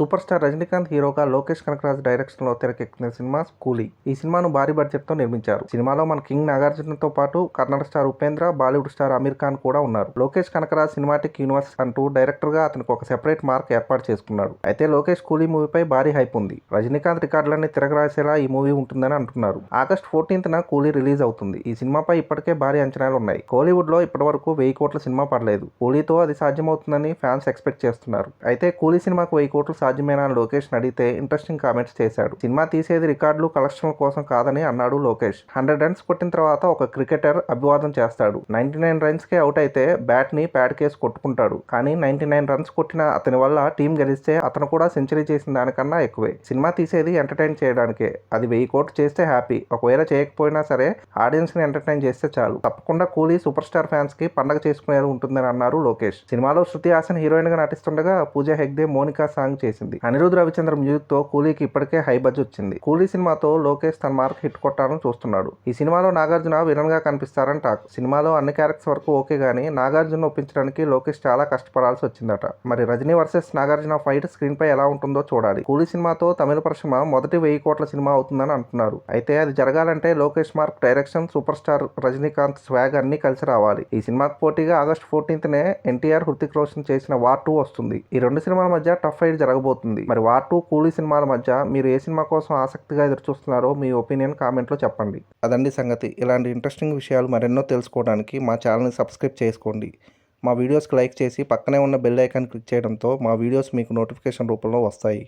Super star Rajinikanth హీరోగా Lokesh Kanagaraj direction లో తెరకెక్కిన సినిమా కూలీ. ఈ సినిమాను భారీ బడ్జెట్ తో నిర్మించారు. సినిమాలో మన కింగ్ నాగార్జునతో పాటు కన్నడ స్టార్ ఉపేంద్ర, బాలీవుడ్ స్టార్ అమీర్ ఖాన్ కూడా ఉన్నారు. లోకేష్ కనకరాజ్ సినిమాటిక్ యూనివర్స్ అంటూ డైరెక్టర్ గా అతనికి ఒక సెపరేట్ మార్క్ ఏర్పాటు చేసుకున్నాడు. అయితే లోకేష్ కూలీ మూవీపై భారీ హైప్ ఉంది. రజనీకాంత్ రికార్డులన్నీ తిరగరాసేలా ఈ మూవీ ఉంటుందని అంటున్నారు. ఆగస్టు 14న కూలీ రిలీజ్ అవుతుంది. ఈ సినిమాపై ఇప్పటికే భారీ అంచనాలు ఉన్నాయి. కోలీవుడ్ లో ఇప్పటివరకు 1000 కోట్ల సినిమా పడలేదు. కూలీతో అది సాధ్యమవుతుందని ఫ్యాన్స్ ఎక్స్పెక్ట్ చేస్తున్నారు. అయితే కూలీ సినిమాకు 1000 కోట్లు సాధ్యమేనా అని లోకేష్ అడిగితే ఇంట్రెస్టింగ్ కామెంట్స్ చేశాడు. సినిమా తీసేది రికార్డులు, కలెక్షన్ల కోసం కాదని అన్నాడు లోకేష్. 100 రన్స్ కొట్టిన తర్వాత ఒక క్రికెటర్ అభివాదం చేస్తాడు. 99 రన్స్ కే అవుట్ అయితే బ్యాట్ ని ప్యాడ్ కేసి కొట్టుకుంటాడు. కానీ 99 రన్స్ కొట్టిన అతని వల్ల టీం గెలిస్తే అతను కూడా సెంచరీ చేసిన దానికన్నా ఎక్కువే. సినిమా తీసేది ఎంటర్టైన్ చేయడానికే. అది 1000 కోట్లు చేస్తే హ్యాపీ. ఒకవేళ చేయకపోయినా సరే ఆడియన్స్ ని ఎంటర్టైన్ చేస్తే చాలు. తప్పకుండా కూలీ సూపర్ స్టార్ ఫ్యాన్స్ కి పండగ చేసుకునేది ఉంటుందని అన్నారు లోకేష్. సినిమాలో శృతి హాసన్ హీరోయిన్ గా నటిస్తుండగా పూజా హెగ్డే మోనికా సాంగ్ చేసింది. అనిరుద్ రవిచంద్ర మ్యూజిక్ తో కూలీకి ఇప్పటికే హై బడ్జెట్ వచ్చింది. కూలీ సినిమాతో లోకేష్ తన మార్క్ హిట్ కొట్టాలని చూస్తున్నాడు. ఈ సినిమాలో నాగార్జున విలన్ గా కనిపిస్తారని టాక్. సినిమాలో అన్ని క్యారెక్టర్స్ వరకు ఓకే గానీ నాగార్జున ఒప్పించడానికి లోకేష్ చాలా కష్టపడాల్సి వచ్చిందట. మరి Rajini versus Nagarjuna fight screen పై ఎలా ఉంటుందో చూడాలి. కూలీ సినిమాతో తమిళ పరిశ్రమ మొదటి 1000 కోట్ల సినిమా అవుతుందని అంటున్నారు. అయితే అది జరగాలంటే Lokesh mark, direction, super star Rajinikanth swag అన్ని కలిసి రావాలి. ఈ సినిమాకు పోటీగా ఆగస్టు 14నే ఎన్టీఆర్, హృతిక్ రోషన్ చేసిన వార్ 2 వస్తుంది. ఈ రెండు సినిమాల మధ్య టఫ్ ఫైట్ జరగబోతుంది. మరి వార్ 2, కూలీ సినిమాల మధ్య మీరు ఏ సినిమా కోసం ఆసక్తిగా ఎదురు చూస్తున్నారో మీ ఒపీనియన్ కామెంట్లో చెప్పండి. అదండి సంగతి. ఇలాంటి ఇంట్రెస్టింగ్ విషయాలు మరెన్నో తెలుసుకోవడానికి మా ఛానల్ని సబ్స్క్రైబ్ చేసుకోండి. మా వీడియోస్కి లైక్ చేసి పక్కనే ఉన్న బెల్ ఐకాన్ క్లిక్ చేయడంతో మా వీడియోస్ మీకు నోటిఫికేషన్ రూపంలో వస్తాయి.